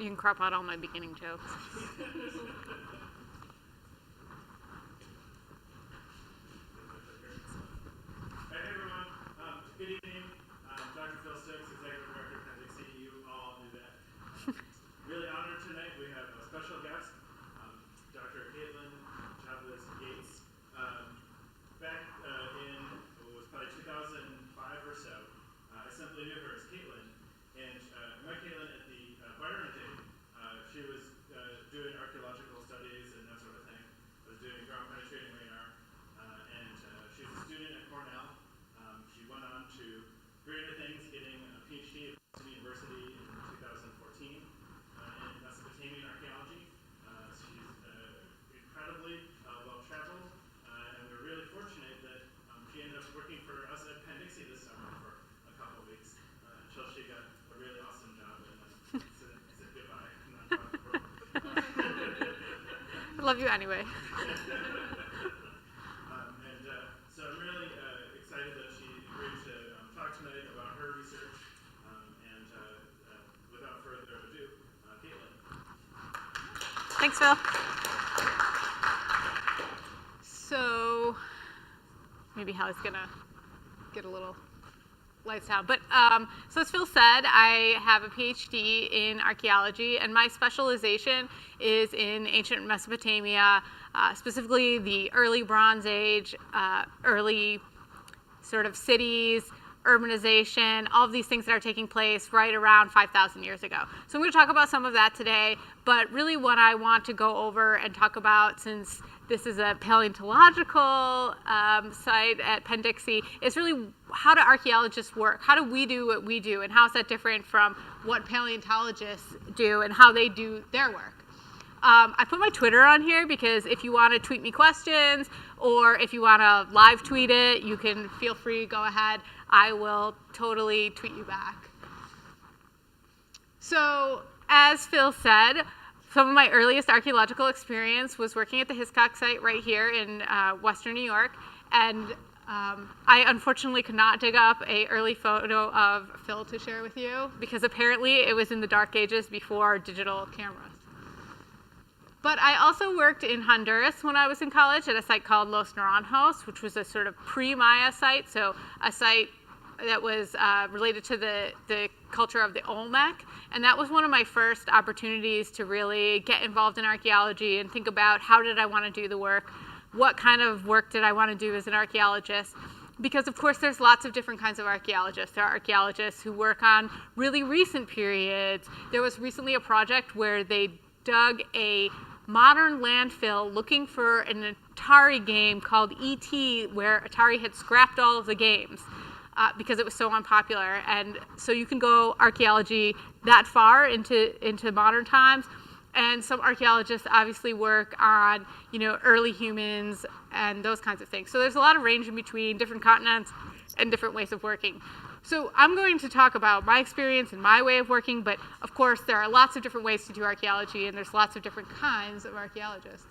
You can crop out all my beginning jokes. Hey everyone, good evening. Dr. Phil Stokes, Executive Director of Penn, Dixie. You all knew that. Really honored tonight. We have a special guest, Dr. Chaves Yates. Back in, it was probably 2005 or so, I simply knew her as Caitlin. And I met Caitlin at the Byron Day. She was doing archaeological studies and that sort of thing. Was doing ground penetrating radar. And she's a student at Cornell. She went on to greater things, getting a PhD at Boston University in 2014 in Mesopotamian archaeology. She's incredibly well-traveled, and we're really fortunate that she ended up working for us at Penn Dixie this summer for a couple of weeks until she got a really awesome job and said goodbye. I love you anyway. So I'm really excited that she agreed to talk tonight about her research. And without further ado, Caitlin. Thanks, Phil. So maybe Hallie's gonna get a little lights down. But so as Phil said, I have a PhD in archaeology, and my specialization is in ancient Mesopotamia, specifically the early Bronze Age, early sort of cities, urbanization, all of these things that are taking place right around 5,000 years ago. So I'm going to talk about some of that today, but really what I want to go over and talk about, since this is a paleontological site at Penn Dixie, is really how do archaeologists work? How do we do what we do, and how is that different from what paleontologists do and how they do their work? I put my Twitter on here because if you want to tweet me questions or if you want to live tweet it, you can feel free, go ahead. I will totally tweet you back. So as Phil said, some of my earliest archaeological experience was working at the Hiscox site right here in Western New York. And I unfortunately could not dig up an early photo of Phil to share with you because apparently it was in the dark ages before digital cameras. But I also worked in Honduras when I was in college at a site called Los Naranjos, which was a sort of pre-Maya site, so a site that was related to the culture of the Olmec. And that was one of my first opportunities to really get involved in archaeology and think about how did I want to do the work, what kind of work did I want to do as an archaeologist. Because, of course, there's lots of different kinds of archaeologists. There are archaeologists who work on really recent periods. There was recently a project where they dug a modern landfill looking for an Atari game called E.T., where Atari had scrapped all of the games because it was so unpopular. And so you can go archaeology that far into modern times. And some archaeologists obviously work on, early humans and those kinds of things. So there's a lot of range in between different continents and different ways of working. So I'm going to talk about my experience and my way of working, but of course there are lots of different ways to do archaeology, and there's lots of different kinds of archaeologists.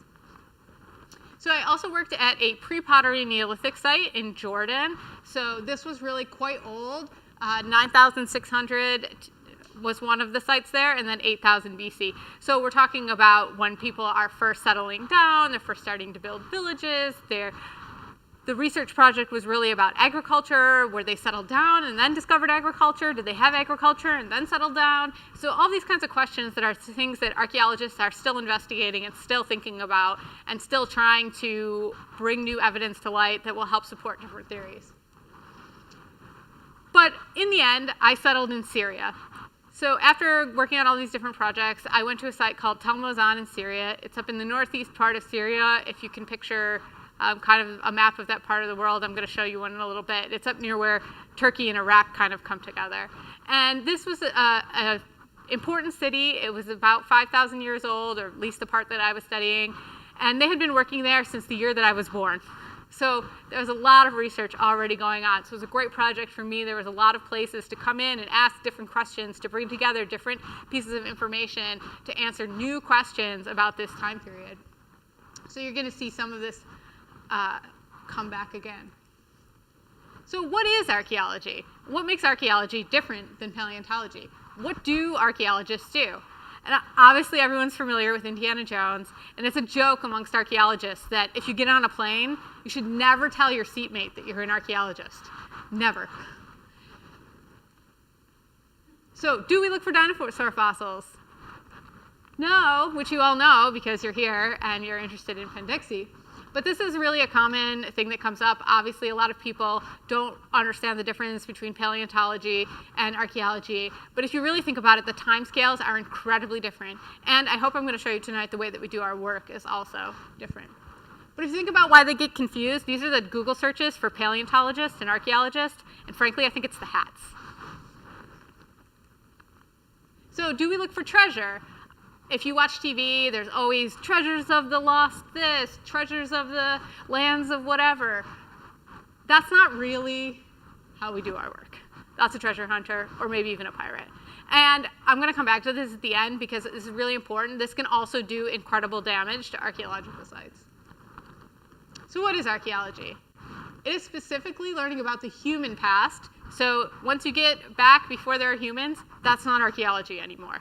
So I also worked at a pre-pottery Neolithic site in Jordan. So this was really quite old. 9,600 was one of the sites there, and then 8,000 BC. So we're talking about when people are first settling down, they're first starting to build villages, the research project was really about agriculture, where they settled down and then discovered agriculture. Did they have agriculture and then settled down? So all these kinds of questions that are things that archaeologists are still investigating and still thinking about and still trying to bring new evidence to light that will help support different theories. But in the end, I settled in Syria. So after working on all these different projects, I went to a site called Tel Mozan in Syria. It's up in the northeast part of Syria. If you can picture kind of a map of that part of the world. I'm going to show you one in a little bit. It's up near where Turkey and Iraq kind of come together. And this was an important city. It was about 5,000 years old, or at least the part that I was studying. And they had been working there since the year that I was born. So there was a lot of research already going on. So it was a great project for me. There was a lot of places to come in and ask different questions, to bring together different pieces of information, to answer new questions about this time period. So you're going to see some of this come back again. So what is archaeology? What makes archaeology different than paleontology? What do archaeologists do? And obviously everyone's familiar with Indiana Jones, and it's a joke amongst archaeologists that if you get on a plane, you should never tell your seatmate that you're an archaeologist. Never. So, do we look for dinosaur fossils? No, which you all know because you're here and you're interested in Penn Dixie. But this is really a common thing that comes up. Obviously, a lot of people don't understand the difference between paleontology and archaeology. But if you really think about it, the timescales are incredibly different. And I hope I'm going to show you tonight the way that we do our work is also different. But if you think about why they get confused, these are the Google searches for paleontologist and archaeologist. And frankly, I think it's the hats. So do we look for treasure? If you watch TV, there's always treasures of the lost this, treasures of the lands of whatever. That's not really how we do our work. That's a treasure hunter, or maybe even a pirate. And I'm going to come back to this at the end because this is really important. This can also do incredible damage to archaeological sites. So what is archaeology? It is specifically learning about the human past. So once you get back before there are humans, that's not archaeology anymore.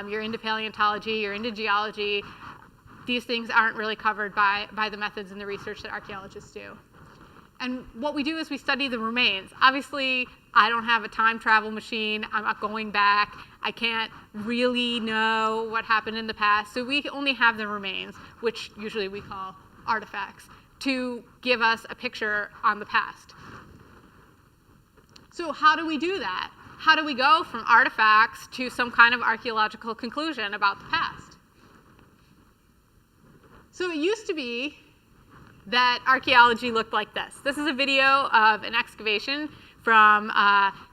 You're into paleontology, you're into geology. These things aren't really covered by the methods and the research that archaeologists do. And what we do is we study the remains. Obviously, I don't have a time travel machine. I'm not going back. I can't really know what happened in the past. So we only have the remains, which usually we call artifacts, to give us a picture on the past. So how do we do that? How do we go from artifacts to some kind of archaeological conclusion about the past? So it used to be that archaeology looked like this. This is a video of an excavation from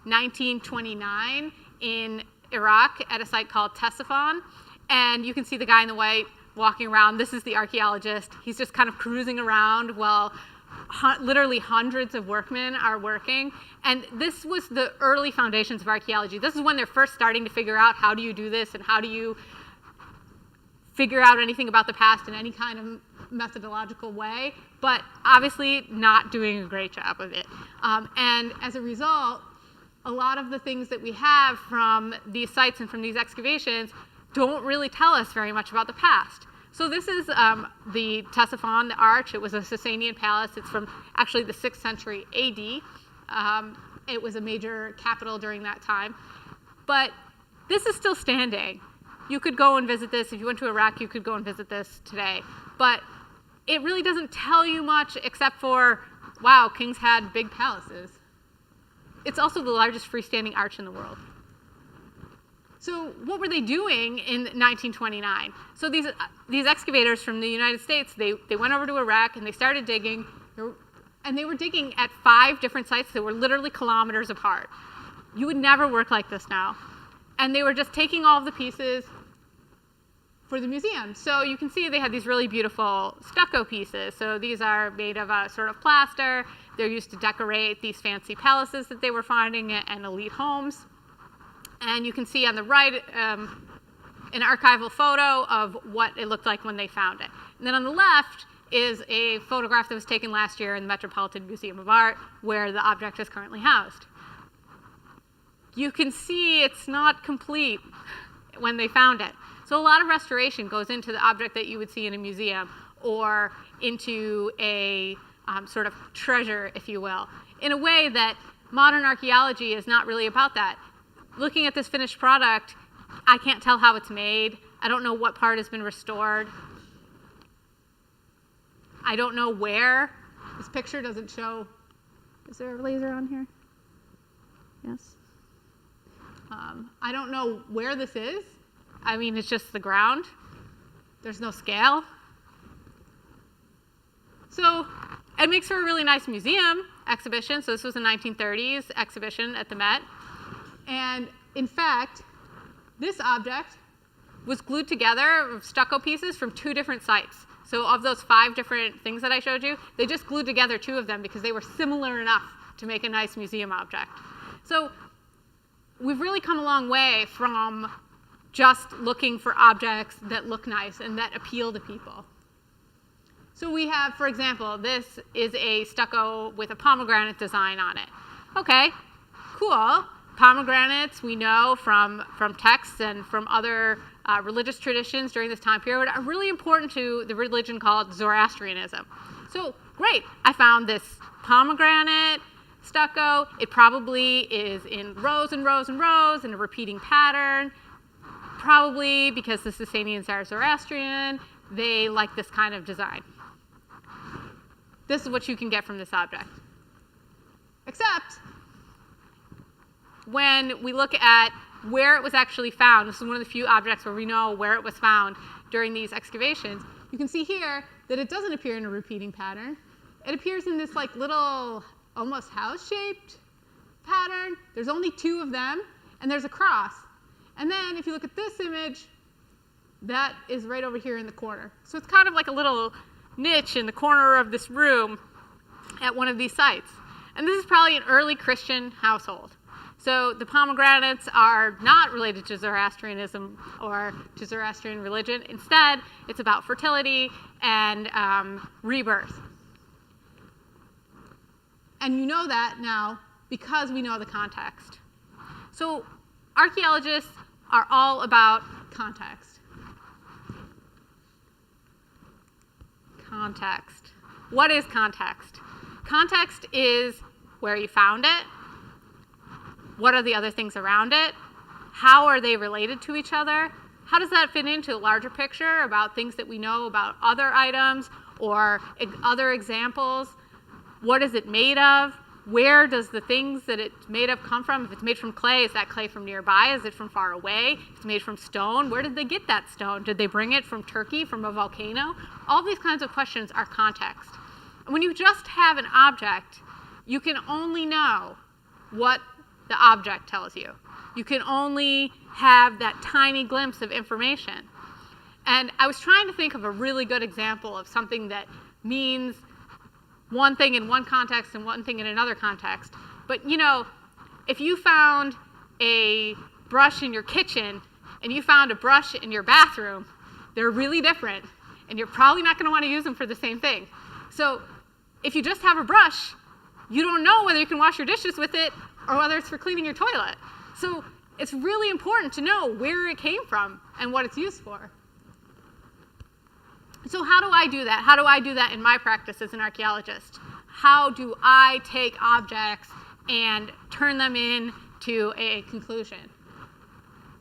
1929 in Iraq at a site called Tassel. And you can see the guy in the white walking around. This is the archaeologist. He's just kind of cruising around while literally hundreds of workmen are working. And this was the early foundations of archaeology. This is when they're first starting to figure out how do you do this and how do you figure out anything about the past in any kind of methodological way, but obviously not doing a great job of it. And as a result, a lot of the things that we have from these sites and from these excavations don't really tell us very much about the past. So this is the Ctesiphon, the arch. It was a Sasanian palace. It's from actually the 6th century AD. It was a major capital during that time. But this is still standing. You could go and visit this. If you went to Iraq, you could go and visit this today. But it really doesn't tell you much except for, wow, kings had big palaces. It's also the largest freestanding arch in the world. So what were they doing in 1929? So these excavators from the United States, they went over to Iraq and they started digging. And they were digging at 5 different sites that were literally kilometers apart. You would never work like this now. And they were just taking all of the pieces for the museum. So you can see they had these really beautiful stucco pieces. So these are made of a sort of plaster. They're used to decorate these fancy palaces that they were finding and elite homes. And you can see on the right an archival photo of what it looked like when they found it. And then on the left is a photograph that was taken last year in the Metropolitan Museum of Art, where the object is currently housed. You can see it's not complete when they found it. So a lot of restoration goes into the object that you would see in a museum or into a sort of treasure, if you will, in a way that modern archaeology is not really about that. Looking at this finished product, I can't tell how it's made. I don't know what part has been restored. I don't know where. This picture doesn't show. Is there a laser on here? Yes. I don't know where this is. I mean, it's just the ground. There's no scale. So it makes for a really nice museum exhibition. So this was a 1930s exhibition at the Met. And in fact, this object was glued together, stucco pieces from 2 different sites. So of those 5 different things that I showed you, they just glued together 2 of them because they were similar enough to make a nice museum object. So we've really come a long way from just looking for objects that look nice and that appeal to people. So we have, for example, this is a stucco with a pomegranate design on it. Okay, cool. Pomegranates we know from texts and from other religious traditions during this time period are really important to the religion called Zoroastrianism. So great, I found this pomegranate stucco. It probably is in rows and rows and rows in a repeating pattern. Probably because the Sasanians are Zoroastrian, they like this kind of design. This is what you can get from this object. Except when we look at where it was actually found, this is one of the few objects where we know where it was found during these excavations, you can see here that it doesn't appear in a repeating pattern. It appears in this like little almost house-shaped pattern. There's only 2 of them, and there's a cross. And then if you look at this image, that is right over here in the corner. So it's kind of like a little niche in the corner of this room at one of these sites. And this is probably an early Christian household. So the pomegranates are not related to Zoroastrianism or to Zoroastrian religion. Instead, it's about fertility and rebirth. And you know that now because we know the context. So archaeologists are all about context. Context. What is context? Context is where you found it. What are the other things around it? How are they related to each other? How does that fit into a larger picture about things that we know about other items or other examples? What is it made of? Where does the things that it's made of come from? If it's made from clay, is that clay from nearby? Is it from far away? If it's made from stone, where did they get that stone? Did they bring it from Turkey, from a volcano? All these kinds of questions are context. And when you just have an object, you can only know what the object tells you. You can only have that tiny glimpse of information. And I was trying to think of a really good example of something that means one thing in one context and one thing in another context. But you know, if you found a brush in your kitchen and you found a brush in your bathroom, they're really different, and you're probably not going to want to use them for the same thing. So if you just have a brush, you don't know whether you can wash your dishes with it or whether it's for cleaning your toilet. So it's really important to know where it came from and what it's used for. So how do I do that? How do I do that in my practice as an archaeologist? How do I take objects and turn them into a conclusion?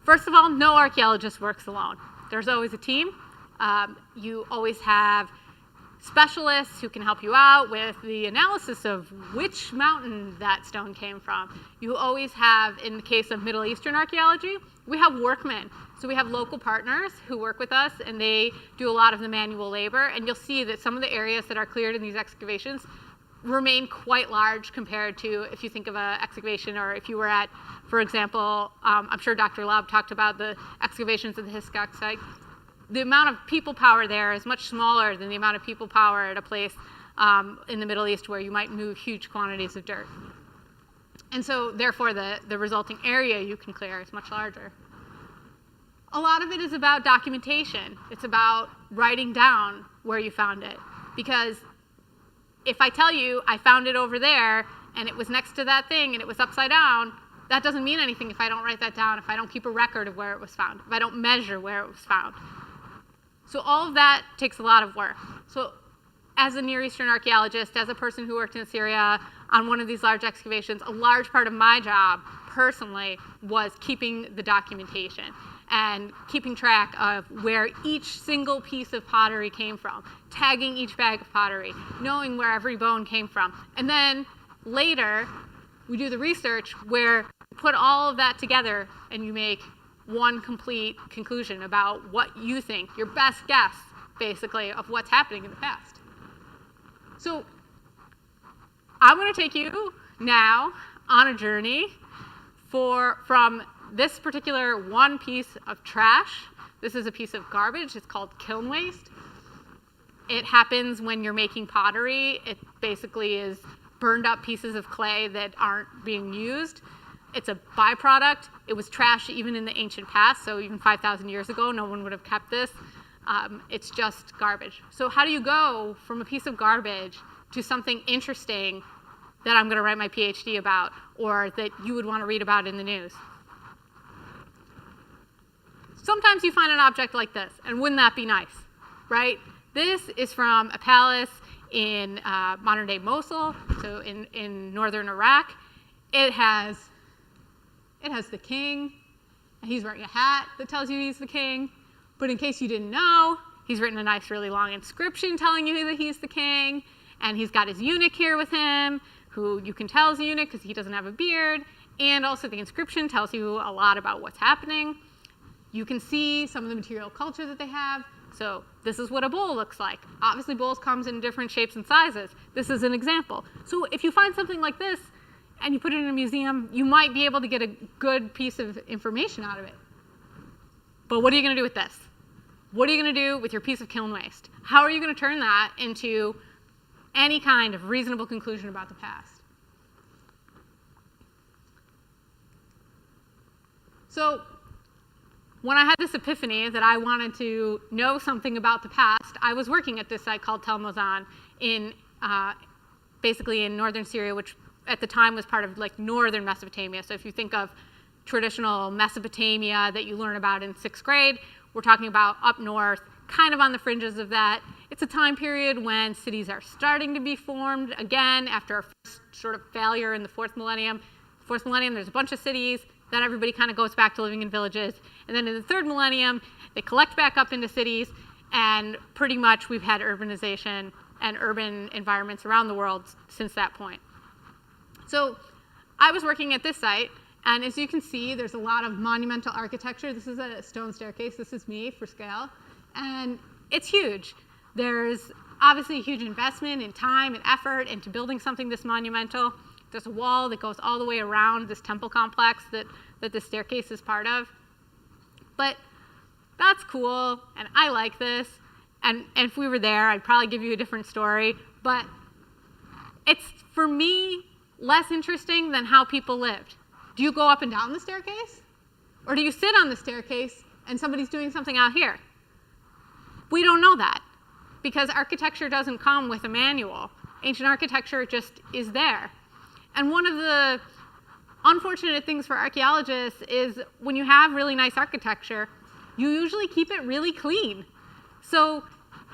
First of all, no archaeologist works alone. There's always a team. You always have specialists who can help you out with the analysis of which mountain that stone came from. You always have, in the case of Middle Eastern archaeology, we have workmen. So we have local partners who work with us, and they do a lot of the manual labor. And you'll see that some of the areas that are cleared in these excavations remain quite large compared to if you think of an excavation, or if you were at, for example, I'm sure Dr. Laub talked about the excavations at the Hiscox site. The amount of people power there is much smaller than the amount of people power at a place in the Middle East where you might move huge quantities of dirt. And so therefore the resulting area you can clear is much larger. A lot of it is about documentation. It's about writing down where you found it. Because if I tell you I found it over there and it was next to that thing and it was upside down, that doesn't mean anything if I don't write that down, if I don't keep a record of where it was found, if I don't measure where it was found. So all of that takes a lot of work. So as a Near Eastern archaeologist, as a person who worked in Syria on one of these large excavations, a large part of my job personally was keeping the documentation and keeping track of where each single piece of pottery came from, tagging each bag of pottery, knowing where every bone came from. And then later, we do the research where you put all of that together and you make one complete conclusion about what you think, your best guess, basically, of what's happening in the past. So I'm going to take you now on a journey from this particular one piece of trash. This is a piece of garbage. It's called kiln waste. It happens when you're making pottery. It basically is burned up pieces of clay that aren't being used. It's a byproduct. It was trash even in the ancient past, so even 5,000 years ago, no one would have kept this. It's just garbage. So how do you go from a piece of garbage to something interesting that I'm going to write my PhD about, or that you would want to read about in the news? sometimes you find an object like this, and wouldn't that be nice, right? This is from a palace in modern-day Mosul, so in northern Iraq. It has the king, and he's wearing a hat that tells you he's the king. But in case you didn't know, he's written a nice, really long inscription telling you that he's the king, and he's got his eunuch here with him, who you can tell is a eunuch because he doesn't have a beard, and also the inscription tells you a lot about what's happening. You can see some of the material culture that they have. So this is what a bowl looks like. Obviously, bowls comes in different shapes and sizes. This is an example. So if you find something like this and you put it in a museum, you might be able to get a good piece of information out of it. But what are you going to do with this? What are you going to do with your piece of kiln waste? How are you going to turn that into any kind of reasonable conclusion about the past? So when I had this epiphany that I wanted to know something about the past, I was working at this site called Tel Mozan in basically in northern Syria, which at the time was part of like northern Mesopotamia. So if you think of traditional Mesopotamia that you learn about in 6th grade, we're talking about up north, kind of on the fringes of that. It's a time period when cities are starting to be formed again after a first sort of failure in the 4th millennium. 4th millennium, there's a bunch of cities. Then everybody kind of goes back to living in villages. And then in the 3rd millennium, they collect back up into cities, and pretty much we've had urbanization and urban environments around the world since that point. So I was working at this site, and as you can see, there's a lot of monumental architecture. This is a stone staircase. This is me for scale. And it's huge. There's obviously a huge investment in time and effort into building something this monumental. There's a wall that goes all the way around this temple complex that the staircase is part of. But that's cool, and I like this. And if we were there, I'd probably give you a different story. But it's, for me, less interesting than how people lived. Do you go up and down the staircase? Or do you sit on the staircase and somebody's doing something out here? We don't know that, because architecture doesn't come with a manual. Ancient architecture just is there. And one of the unfortunate things for archaeologists is when you have really nice architecture, you usually keep it really clean. So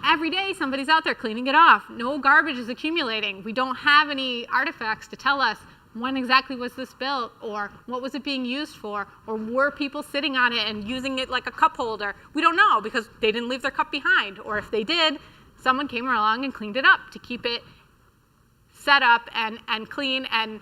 every day somebody's out there cleaning it off. No garbage is accumulating. We don't have any artifacts to tell us when exactly was this built, or what was it being used for, or were people sitting on it and using it like a cup holder. We don't know because they didn't leave their cup behind, or if they did, someone came along and cleaned it up to keep it set up and clean and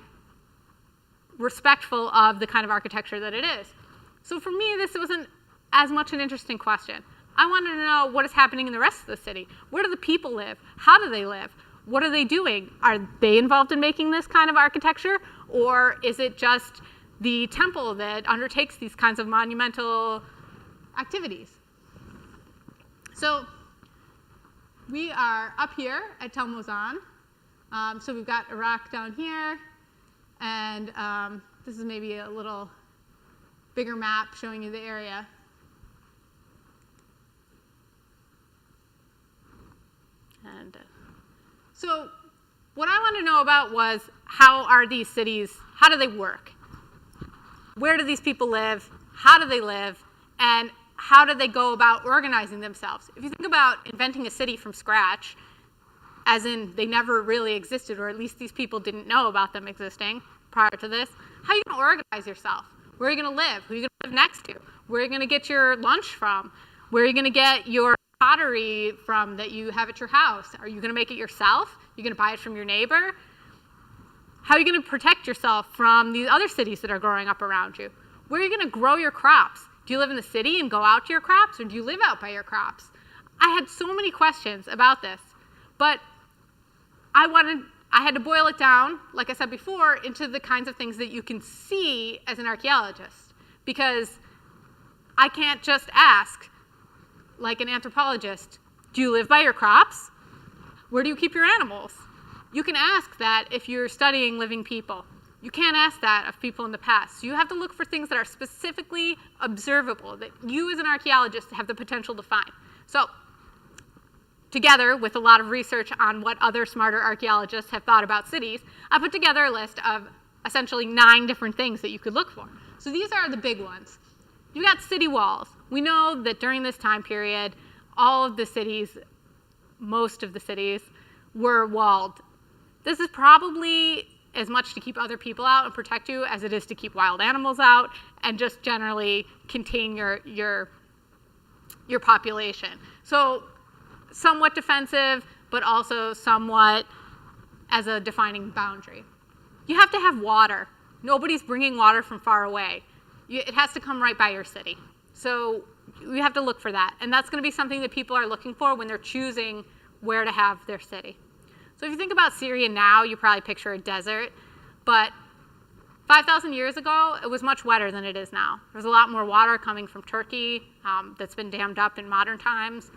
respectful of the kind of architecture that it is. So for me, this wasn't as much an interesting question. I wanted to know what is happening in the rest of the city. Where do the people live? How do they live? What are they doing? Are they involved in making this kind of architecture? Or is it just the temple that undertakes these kinds of monumental activities? So we are up here at Tel Mozan. So we've got Iraq down here, and this is maybe a little bigger map showing you the area. And so what I wanted to know about was, how are these cities, how do they work? Where do these people live? How do they live? And how do they go about organizing themselves? If you think about inventing a city from scratch, as in they never really existed, or at least these people didn't know about them existing prior to this, how are you going to organize yourself? Where are you going to live? Who are you going to live next to? Where are you going to get your lunch from? Where are you going to get your pottery from that you have at your house? Are you going to make it yourself? Are you going to buy it from your neighbor? How are you going to protect yourself from these other cities that are growing up around you? Where are you going to grow your crops? Do you live in the city and go out to your crops, or do you live out by your crops? I had so many questions about this, but I had to boil it down, like I said before, into the kinds of things that you can see as an archaeologist, because I can't just ask, like an anthropologist, do you live by your crops? Where do you keep your animals? You can ask that if you're studying living people. You can't ask that of people in the past. So you have to look for things that are specifically observable, that you as an archaeologist have the potential to find. So together with a lot of research on what other smarter archaeologists have thought about cities, I put together a list of essentially 9 different things that you could look for. So these are the big ones. You got city walls. we know that during this time period, all of the cities, most of the cities, were walled. This is probably as much to keep other people out and protect you as it is to keep wild animals out and just generally contain your population. So somewhat defensive, but also somewhat as a defining boundary. You have to have water. Nobody's bringing water from far away. It has to come right by your city. So you have to look for that. And that's going to be something that people are looking for when they're choosing where to have their city. So if you think about Syria now, you probably picture a desert. But 5,000 years ago, it was much wetter than it is now. There's a lot more water coming from Turkey that's been dammed up in modern times.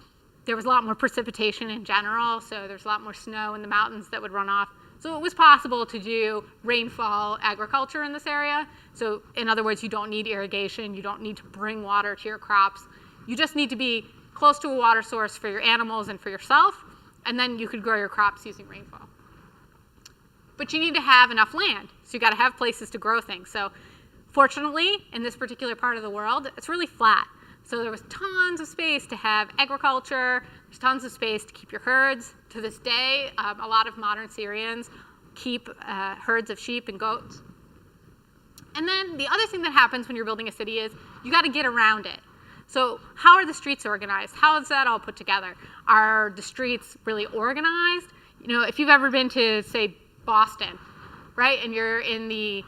There was a lot more precipitation in general, so there's a lot more snow in the mountains that would run off. So it was possible to do rainfall agriculture in this area. So in other words, you don't need irrigation. You don't need to bring water to your crops. You just need to be close to a water source for your animals and for yourself, and then you could grow your crops using rainfall. But you need to have enough land. So you got to have places to grow things. So fortunately, in this particular part of the world, it's really flat. So there was tons of space to have agriculture. There's tons of space to keep your herds. To this day, a lot of modern Syrians keep herds of sheep and goats. And then the other thing that happens when you're building a city is you got to get around it. So how are the streets organized? How is that all put together? Are the streets really organized? You know, if you've ever been to, say, Boston, right, and you're in the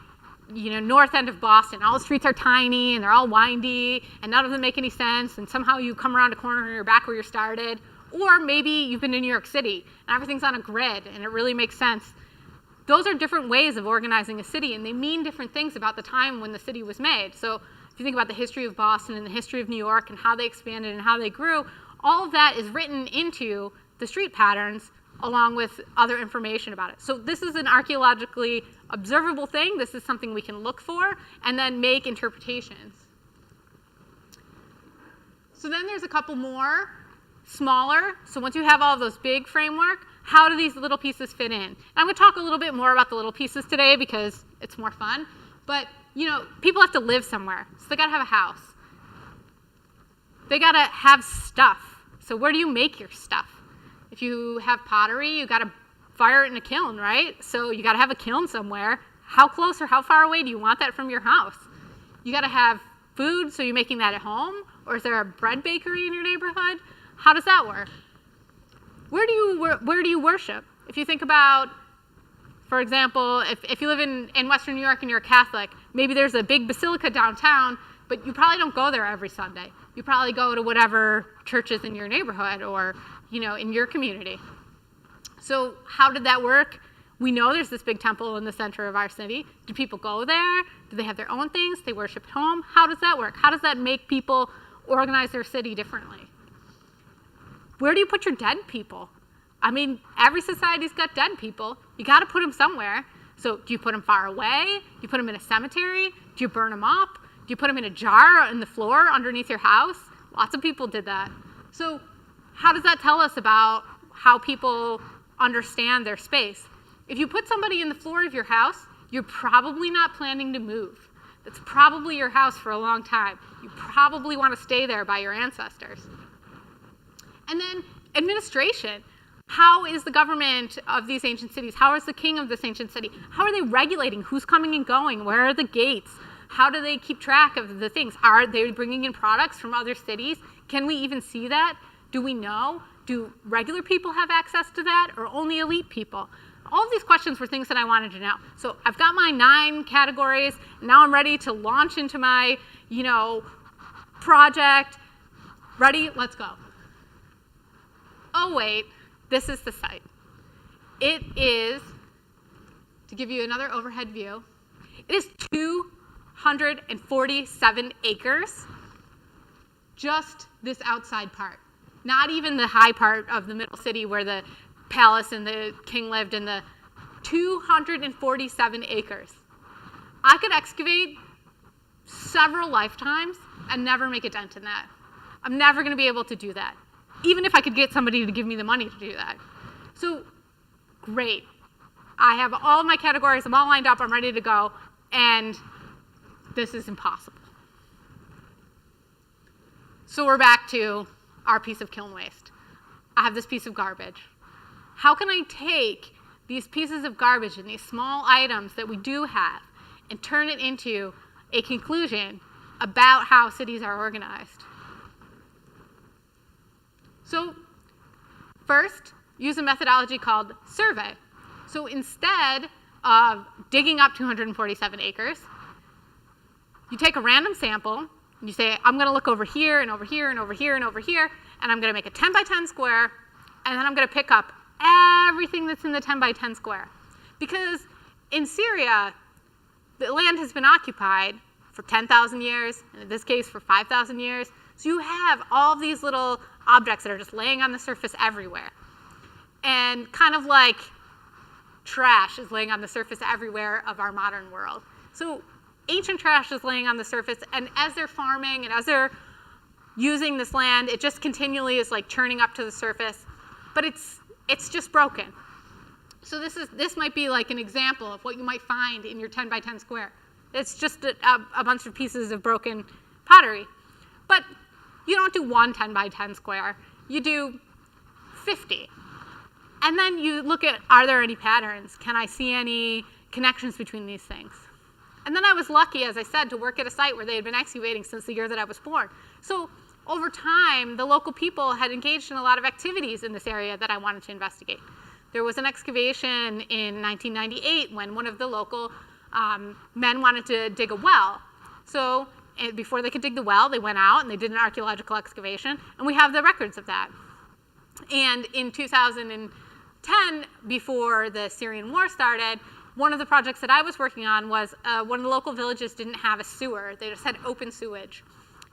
north end of Boston, all the streets are tiny and they're all windy and none of them make any sense, and somehow you come around a corner and you're back where you started. Or maybe you've been to New York City and everything's on a grid and it really makes sense. Those are different ways of organizing a city, and they mean different things about the time when the city was made. So if you think about the history of Boston and the history of New York and how they expanded and how they grew, all of that is written into the street patterns along with other information about it. So this is an archaeologically observable thing. This is something we can look for and then make interpretations. So then there's a couple more, smaller. So once you have all of those big framework, how do these little pieces fit in? And I'm going to talk a little bit more about the little pieces today because it's more fun. But people have to live somewhere, so they got to have a house. They got to have stuff. So where do you make your stuff? If you have pottery, you got to fire it in a kiln, right? So you got to have a kiln somewhere. How close or how far away do you want that from your house? You got to have food, so you're making that at home? Or is there a bread bakery in your neighborhood? How does that work? Where do you worship? If you think about, for example, if you live in Western New York and you're a Catholic, maybe there's a big basilica downtown, but you probably don't go there every Sunday. You probably go to whatever church is in your neighborhood or in your community. So how did that work? We know there's this big temple in the center of our city. Do people go there? Do they have their own things? They worship at home? How does that work? How does that make people organize their city differently? Where do you put your dead people? I mean, every society's got dead people. You got to put them somewhere. So do you put them far away? Do you put them in a cemetery? Do you burn them up? Do you put them in a jar in the floor underneath your house? Lots of people did that. So how does that tell us about how people understand their space? If you put somebody in the floor of your house, you're probably not planning to move. That's probably your house for a long time. You probably want to stay there by your ancestors. And then administration. How is the government of these ancient cities? How is the king of this ancient city? How are they regulating who's coming and going? Where are the gates? How do they keep track of the things? Are they bringing in products from other cities? Can we even see that? Do we know? Do regular people have access to that, or only elite people? All of these questions were things that I wanted to know. So I've got my 9 categories. Now I'm ready to launch into my, project. Ready? Let's go. Oh, wait. This is the site. It is, to give you another overhead view, it is 247 acres, just this outside part. Not even the high part of the middle city where the palace and the king lived in. The 247 acres. I could excavate several lifetimes and never make a dent in that. I'm never going to be able to do that, even if I could get somebody to give me the money to do that. So, great. I have all my categories. I'm all lined up. I'm ready to go. And this is impossible. So we're back to our piece of kiln waste. I have this piece of garbage. How can I take these pieces of garbage and these small items that we do have and turn it into a conclusion about how cities are organized? So first, use a methodology called survey. So instead of digging up 247 acres, you take a random sample, and you say, I'm going to look over here and over here and over here and over here, and I'm going to make a 10 by 10 square, and then I'm going to pick up everything that's in the 10 by 10 square. Because in Syria, the land has been occupied for 10,000 years, and in this case for 5,000 years. So you have all these little objects that are just laying on the surface everywhere. And kind of like trash is laying on the surface everywhere of our modern world. So ancient trash is laying on the surface, and as they're farming and as they're using this land, it just continually is like churning up to the surface, but it's just broken. So this might be like an example of what you might find in your 10 by 10 square. It's just a bunch of pieces of broken pottery. But you don't do one 10 by 10 square, you do 50. And then you look at, are there any patterns? Can I see any connections between these things? And then I was lucky, as I said, to work at a site where they had been excavating since the year that I was born. So over time, the local people had engaged in a lot of activities in this area that I wanted to investigate. There was an excavation in 1998 when one of the local men wanted to dig a well. So before they could dig the well, they went out and they did an archaeological excavation, and we have the records of that. And in 2010, before the Syrian war started, one of the projects that I was working on was one of the local villages didn't have a sewer. They just had open sewage.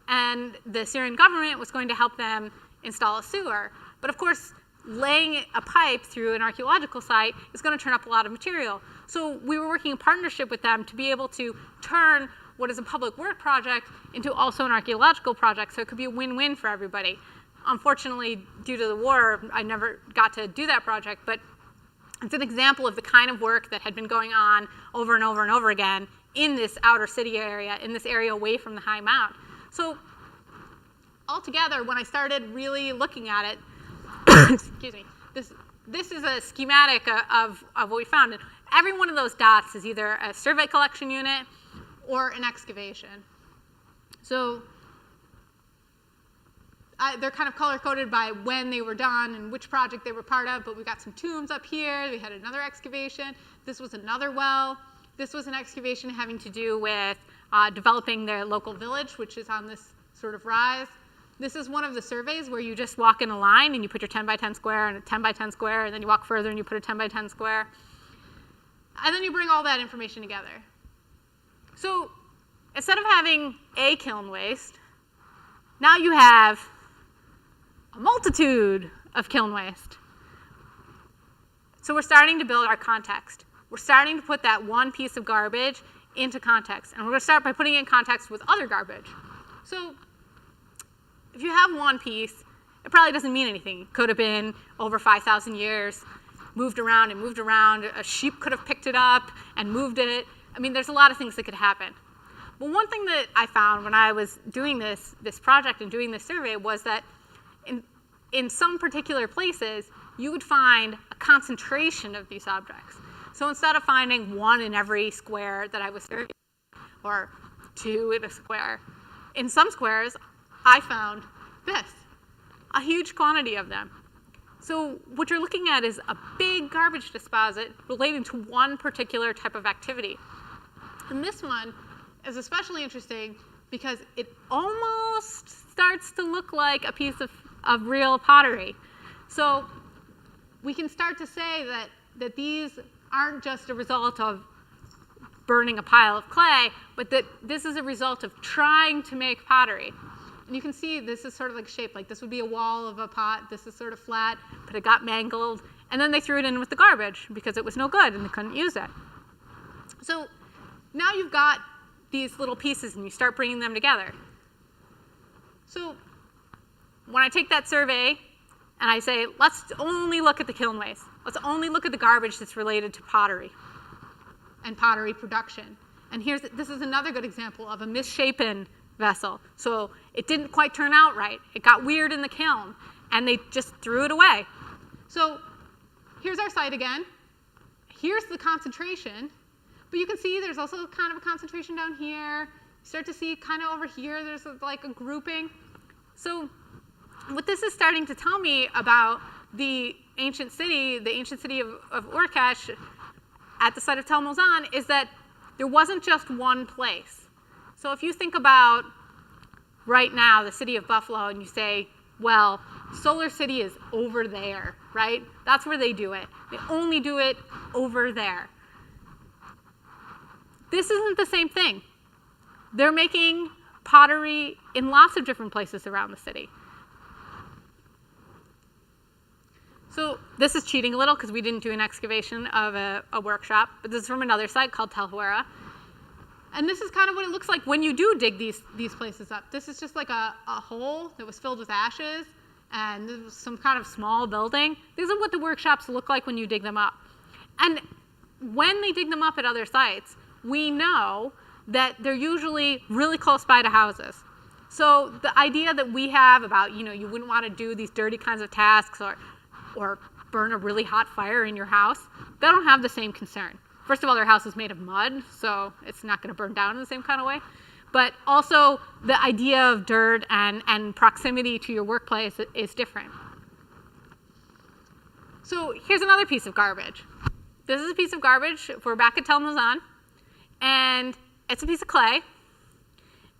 And the Syrian government was going to help them install a sewer. But of course, laying a pipe through an archaeological site is going to turn up a lot of material. So we were working in partnership with them to be able to turn what is a public work project into also an archaeological project, so it could be a win-win for everybody. Unfortunately, due to the war, I never got to do that project, but it's an example of the kind of work that had been going on over and over and over again in this outer city area, in this area away from the high mount. So altogether, when I started really looking at it, excuse me, this is a schematic of what we found. And every one of those dots is either a survey collection unit or an excavation. So they're kind of color-coded by when they were done and which project they were part of, but we got some tombs up here. We had another excavation. This was another well. This was an excavation having to do with developing their local village, which is on this sort of rise. This is one of the surveys where you just walk in a line and you put your 10 by 10 square and a 10 by 10 square, and then you walk further and you put a 10 by 10 square. And then you bring all that information together. So instead of having a kiln waste, now you have a multitude of kiln waste. So we're starting to build our context. We're starting to put that one piece of garbage into context. And we're going to start by putting it in context with other garbage. So if you have one piece, it probably doesn't mean anything. It could have been over 5,000 years, moved around and moved around. A sheep could have picked it up and moved it. I mean, there's a lot of things that could happen. But one thing that I found when I was doing this project and doing this survey was that in some particular places, you would find a concentration of these objects. So instead of finding one in every square that I was surveying, or two in a square, in some squares, I found this, a huge quantity of them. So what you're looking at is a big garbage deposit relating to one particular type of activity. And this one is especially interesting because it almost starts to look like a piece of real pottery. So we can start to say that these aren't just a result of burning a pile of clay, but that this is a result of trying to make pottery. And you can see this is sort of like shaped, like this would be a wall of a pot, this is sort of flat, but it got mangled, and then they threw it in with the garbage because it was no good and they couldn't use it. So now you've got these little pieces and you start bringing them together. So when I take that survey and I say, let's only look at the kiln waste, let's only look at the garbage that's related to pottery and pottery production. And this is another good example of a misshapen vessel. So it didn't quite turn out right. It got weird in the kiln, and they just threw it away. So here's our site again. Here's the concentration. But you can see there's also kind of a concentration down here. You start to see kind of over here, there's like a grouping. So what this is starting to tell me about the ancient city of Urkesh at the site of Tel Mozan, is that there wasn't just one place. So if you think about right now the city of Buffalo and you say, well, Solar City is over there, right? That's where they do it. They only do it over there. This isn't the same thing. They're making pottery in lots of different places around the city. So this is cheating a little because we didn't do an excavation of a workshop, but this is from another site called Tel Huera. And this is kind of what it looks like when you do dig these places up. This is just like a hole that was filled with ashes, and there was some kind of small building. These are what the workshops look like when you dig them up. And when they dig them up at other sites, we know that they're usually really close by to houses. So the idea that we have about, you wouldn't want to do these dirty kinds of tasks or burn a really hot fire in your house, they don't have the same concern. First of all, their house is made of mud, so it's not going to burn down in the same kind of way. But also, the idea of dirt and proximity to your workplace is different. So here's another piece of garbage. This is a piece of garbage. We're back at Tel Mozan, and it's a piece of clay.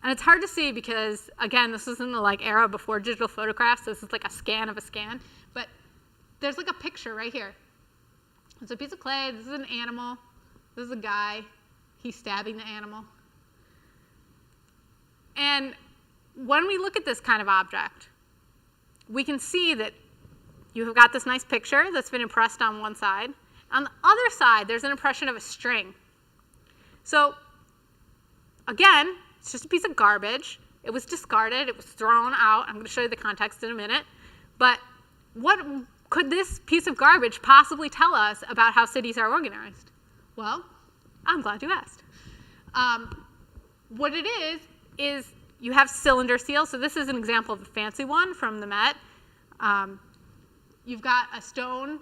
And it's hard to see because, again, this is in the era before digital photographs. This is like a scan of a scan. But there's like a picture right here. It's a piece of clay. This is an animal. This is a guy. He's stabbing the animal. And when we look at this kind of object, we can see that you have got this nice picture that's been impressed on one side. On the other side, there's an impression of a string. So again, it's just a piece of garbage. It was discarded. It was thrown out. I'm going to show you the context in a minute. But what could this piece of garbage possibly tell us about how cities are organized? Well, I'm glad you asked. What it is you have cylinder seals. So this is an example of a fancy one from the Met. You've got a stone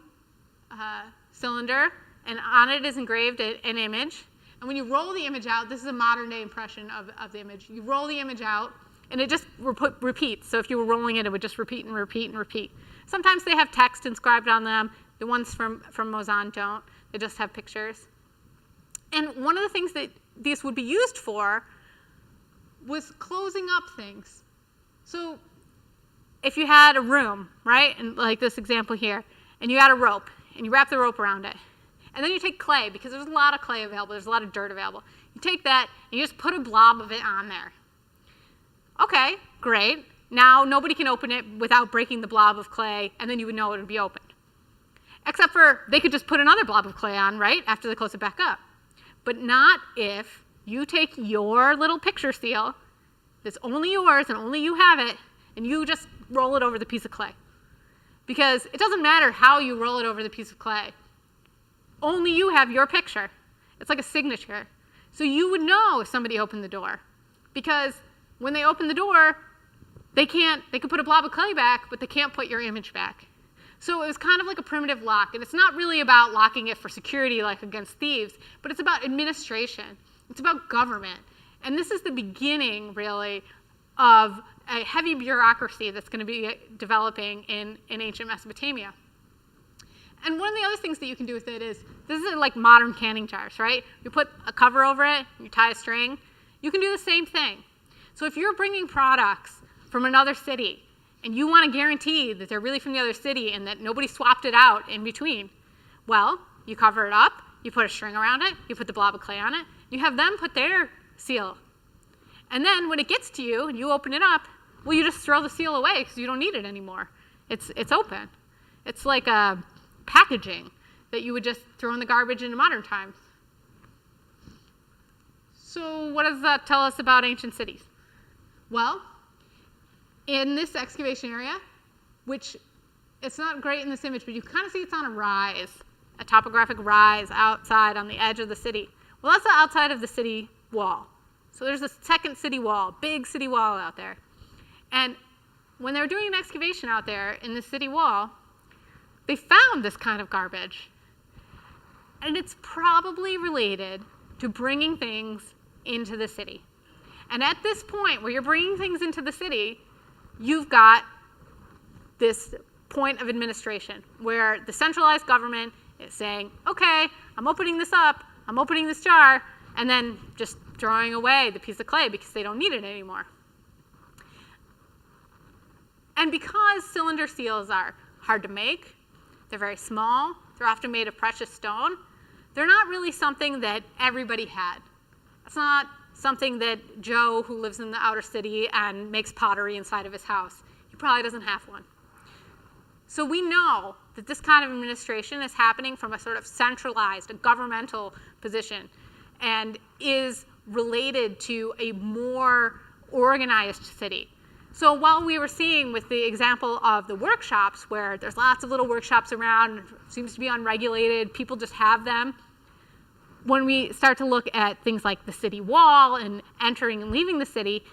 cylinder, and on it is engraved an image. And when you roll the image out, this is a modern day impression of the image. You roll the image out, and it just repeats. So if you were rolling it, it would just repeat and repeat and repeat. Sometimes they have text inscribed on them. The ones from Mozan don't. They just have pictures. And one of the things that these would be used for was closing up things. So if you had a room, right, and like this example here, and you had a rope, and you wrap the rope around it, and then you take clay, because there's a lot of clay available, there's a lot of dirt available. You take that, and you just put a blob of it on there. Okay, great. Now nobody can open it without breaking the blob of clay, and then you would know it would be opened. Except for they could just put another blob of clay on, right, after they close it back up. But not if you take your little picture seal that's only yours and only you have it, and you just roll it over the piece of clay. Because it doesn't matter how you roll it over the piece of clay. Only you have your picture. It's like a signature. So you would know if somebody opened the door. Because when they open the door, they can put a blob of clay back, but they can't put your image back. So it was kind of like a primitive lock. And it's not really about locking it for security like against thieves, but it's about administration. It's about government. And this is the beginning, really, of a heavy bureaucracy that's going to be developing in ancient Mesopotamia. And one of the other things that you can do with it is, this is like modern canning jars, right? You put a cover over it, you tie a string. You can do the same thing. So if you're bringing products from another city, and you want to guarantee that they're really from the other city and that nobody swapped it out in between, well, you cover it up, you put a string around it, you put the blob of clay on it, you have them put their seal. And then when it gets to you and you open it up, well, you just throw the seal away because you don't need it anymore. It's open. It's like a packaging that you would just throw in the garbage in modern times. So what does that tell us about ancient cities? Well, in this excavation area, which it's not great in this image, but you kind of see it's on a rise, a topographic rise outside on the edge of the city. Well, that's the outside of the city wall. So there's a second city wall, big city wall out there. And when they were doing an excavation out there in the city wall, they found this kind of garbage. And it's probably related to bringing things into the city. And at this point where you're bringing things into the city, you've got this point of administration where the centralized government is saying, okay, I'm opening this up, I'm opening this jar, and then just throwing away the piece of clay because they don't need it anymore. And because cylinder seals are hard to make, they're very small, they're often made of precious stone, they're not really something that everybody had. It's not something that Joe, who lives in the outer city and makes pottery inside of his house, he probably doesn't have one. So we know that this kind of administration is happening from a sort of centralized, a governmental position, and is related to a more organized city. So while we were seeing with the example of the workshops, where there's lots of little workshops around, seems to be unregulated, people just have them, when we start to look at things like the city wall and entering and leaving the city,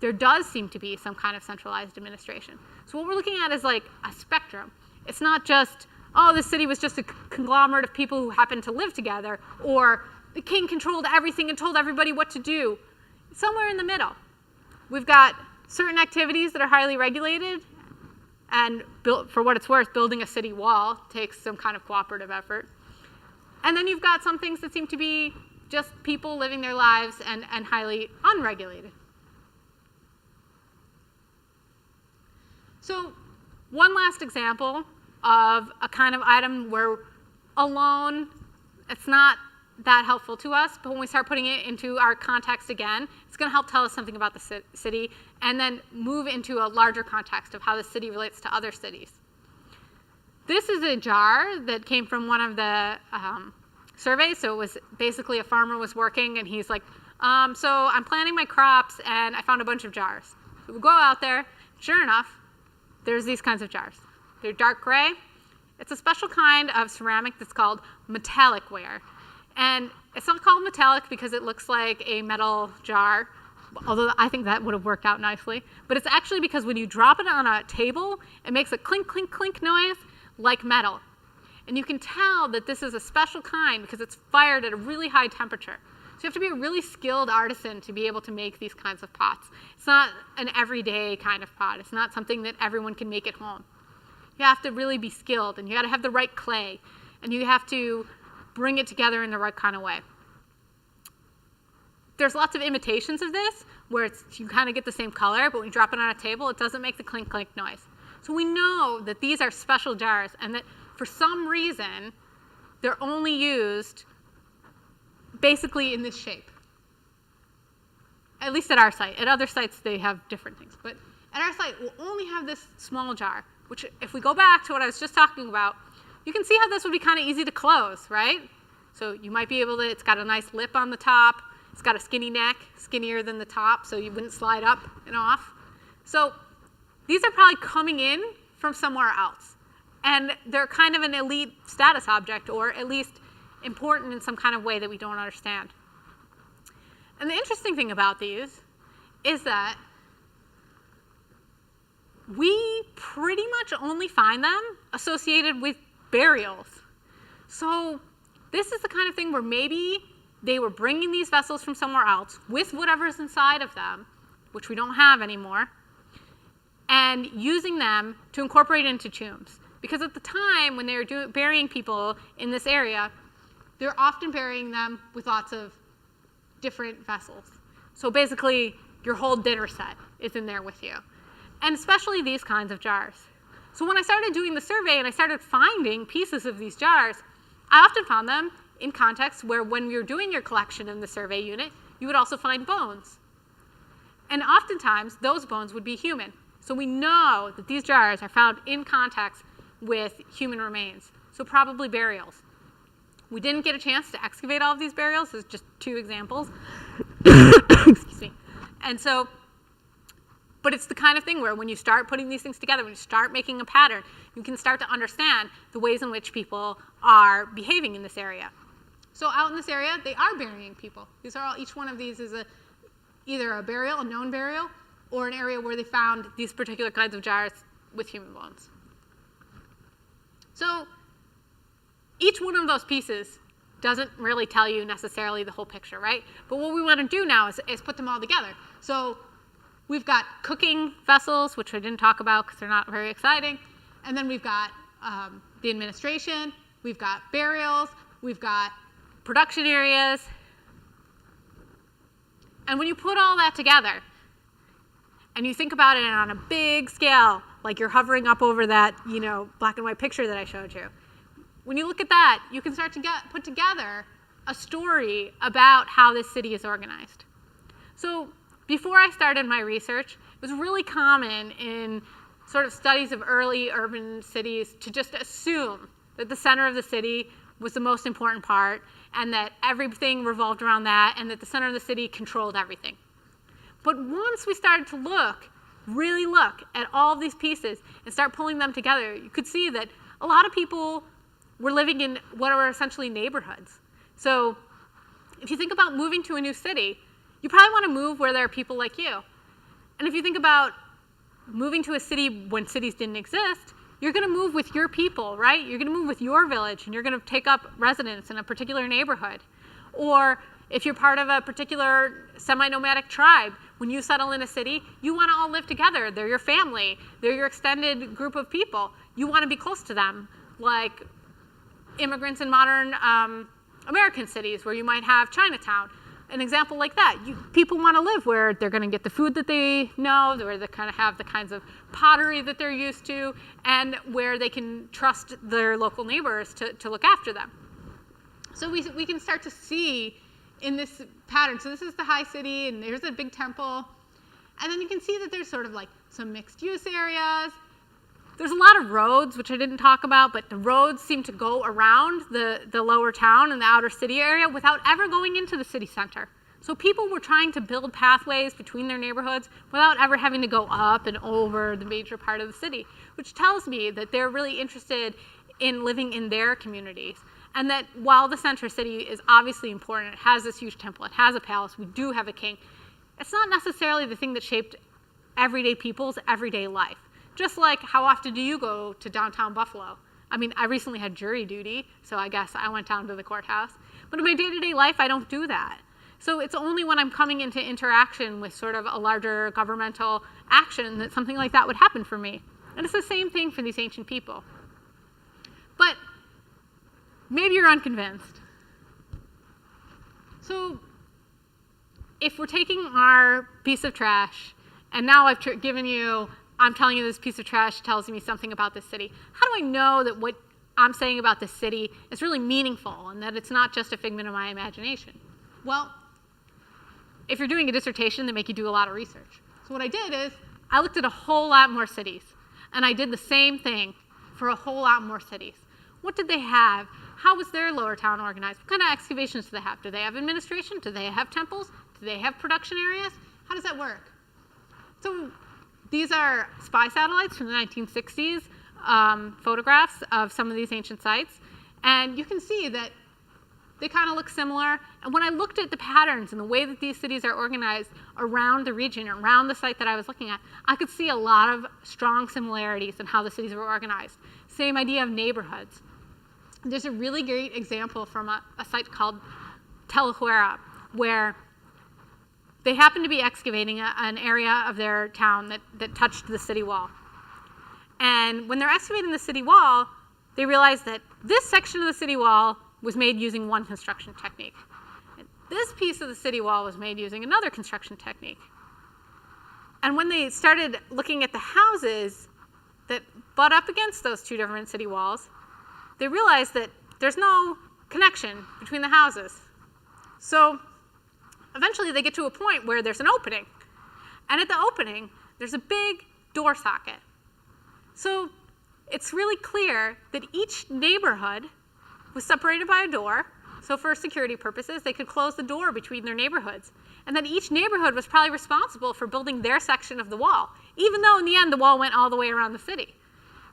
there does seem to be some kind of centralized administration. So what we're looking at is like a spectrum. It's not just, oh, the city was just a conglomerate of people who happened to live together, or the king controlled everything and told everybody what to do. It's somewhere in the middle. We've got certain activities that are highly regulated, and for what it's worth, building a city wall takes some kind of cooperative effort. And then you've got some things that seem to be just people living their lives and highly unregulated. So one last example of a kind of item where alone it's not that helpful to us, but when we start putting it into our context again, it's going to help tell us something about the city and then move into a larger context of how the city relates to other cities. This is a jar that came from one of the surveys. So it was basically a farmer was working and he's like, so I'm planting my crops and I found a bunch of jars. So we go out there, sure enough, there's these kinds of jars. They're dark gray. It's a special kind of ceramic that's called metallic ware. And it's not called metallic because it looks like a metal jar, although I think that would have worked out nicely. But it's actually because when you drop it on a table, it makes a clink, clink, clink noise like metal. And you can tell that this is a special kind because it's fired at a really high temperature. So you have to be a really skilled artisan to be able to make these kinds of pots. It's not an everyday kind of pot. It's not something that everyone can make at home. You have to really be skilled, and you got to have the right clay, and you have to bring it together in the right kind of way. There's lots of imitations of this where you kind of get the same color, but when you drop it on a table, it doesn't make the clink clink noise. So we know that these are special jars and that for some reason, they're only used basically in this shape. At least at our site. At other sites, they have different things. But at our site, we'll only have this small jar, which if we go back to what I was just talking about, you can see how this would be kind of easy to close, right? So you might be able to, it's got a nice lip on the top. It's got a skinny neck, skinnier than the top, so you wouldn't slide up and off. So these are probably coming in from somewhere else. And they're kind of an elite status object, or at least important in some kind of way that we don't understand. And the interesting thing about these is that we pretty much only find them associated with burials. So this is the kind of thing where maybe they were bringing these vessels from somewhere else with whatever's inside of them, which we don't have anymore, and using them to incorporate into tombs. Because at the time when they were burying people in this area, they're often burying them with lots of different vessels. So basically, your whole dinner set is in there with you. And especially these kinds of jars. So when I started doing the survey and I started finding pieces of these jars, I often found them in contexts where when we were doing your collection in the survey unit, you would also find bones. And oftentimes, those bones would be human. So we know that these jars are found in context with human remains, so probably burials. We didn't get a chance to excavate all of these burials. There's just 2 examples. Excuse me. And so, but it's the kind of thing where when you start putting these things together, when you start making a pattern, you can start to understand the ways in which people are behaving in this area. So out in this area, they are burying people. These are all, each one of these is either a burial, a known burial, or an area where they found these particular kinds of jars with human bones. So each one of those pieces doesn't really tell you necessarily the whole picture, right? But what we want to do now is put them all together. So we've got cooking vessels, which I didn't talk about because they're not very exciting. And then we've got the administration, we've got burials, we've got production areas. And when you put all that together, and you think about it on a big scale, like you're hovering up over that, black and white picture that I showed you, when you look at that, you can start to put together a story about how this city is organized. So before I started my research, it was really common in sort of studies of early urban cities to just assume that the center of the city was the most important part and that everything revolved around that and that the center of the city controlled everything. But once we started to really look at all of these pieces and start pulling them together, you could see that a lot of people were living in what are essentially neighborhoods. So if you think about moving to a new city, you probably want to move where there are people like you. And if you think about moving to a city when cities didn't exist, you're going to move with your people, right? You're going to move with your village, and you're going to take up residence in a particular neighborhood. Or if you're part of a particular semi-nomadic tribe, when you settle in a city, you want to all live together. They're your family. They're your extended group of people. You want to be close to them, like immigrants in modern American cities where you might have Chinatown. An example like that. People want to live where they're going to get the food that they know, where they kind of have the kinds of pottery that they're used to, and where they can trust their local neighbors to look after them. So we can start to see in this pattern. So this is the high city, and there's a big temple. And then you can see that there's sort of like some mixed use areas. There's a lot of roads, which I didn't talk about, but the roads seem to go around the lower town and the outer city area without ever going into the city center. So people were trying to build pathways between their neighborhoods without ever having to go up and over the major part of the city, which tells me that they're really interested in living in their communities. And that while the center city is obviously important, it has this huge temple, it has a palace, we do have a king, it's not necessarily the thing that shaped everyday people's everyday life. Just like, how often do you go to downtown Buffalo? I mean, I recently had jury duty, so I guess I went down to the courthouse. But in my day-to-day life, I don't do that. So it's only when I'm coming into interaction with sort of a larger governmental action that something like that would happen for me. And it's the same thing for these ancient people. But maybe you're unconvinced. So if we're taking our piece of trash, and now I'm telling you this piece of trash tells me something about this city. How do I know that what I'm saying about this city is really meaningful and that it's not just a figment of my imagination? Well, if you're doing a dissertation, they make you do a lot of research. So what I did is I looked at a whole lot more cities, and I did the same thing for a whole lot more cities. What did they have? How was their lower town organized? What kind of excavations do they have? Do they have administration? Do they have temples? Do they have production areas? How does that work? So these are spy satellites from the 1960s, photographs of some of these ancient sites. And you can see that they kind of look similar. And when I looked at the patterns and the way that these cities are organized around the region, around the site that I was looking at, I could see a lot of strong similarities in how the cities were organized. Same idea of neighborhoods. There's a really great example from a site called Tassel, where they happened to be excavating an area of their town that touched the city wall. And when they're excavating the city wall, they realized that this section of the city wall was made using one construction technique. And this piece of the city wall was made using another construction technique. And when they started looking at the houses that butt up against those two different city walls, they realized that there's no connection between the houses. So eventually they get to a point where there's an opening. And at the opening, there's a big door socket. So it's really clear that each neighborhood was separated by a door. So for security purposes, they could close the door between their neighborhoods. And that each neighborhood was probably responsible for building their section of the wall, even though in the end the wall went all the way around the city.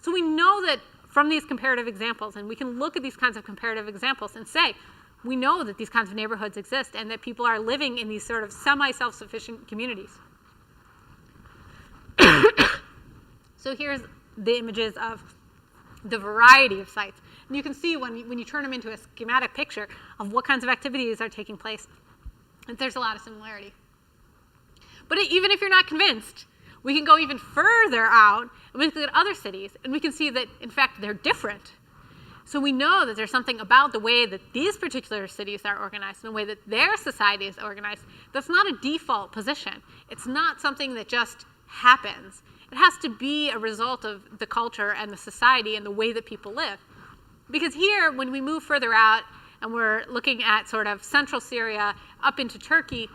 So we know that from these comparative examples, and we can look at these kinds of comparative examples and say, we know that these kinds of neighborhoods exist and that people are living in these sort of semi-self-sufficient communities. So here's the images of the variety of sites. And you can see when you turn them into a schematic picture of what kinds of activities are taking place, that there's a lot of similarity. But even if you're not convinced, we can go even further out and we can look at other cities and we can see that, in fact, they're different. So we know that there's something about the way that these particular cities are organized and the way that their society is organized that's not a default position. It's not something that just happens. It has to be a result of the culture and the society and the way that people live. Because here, when we move further out and we're looking at sort of central Syria up into Turkey,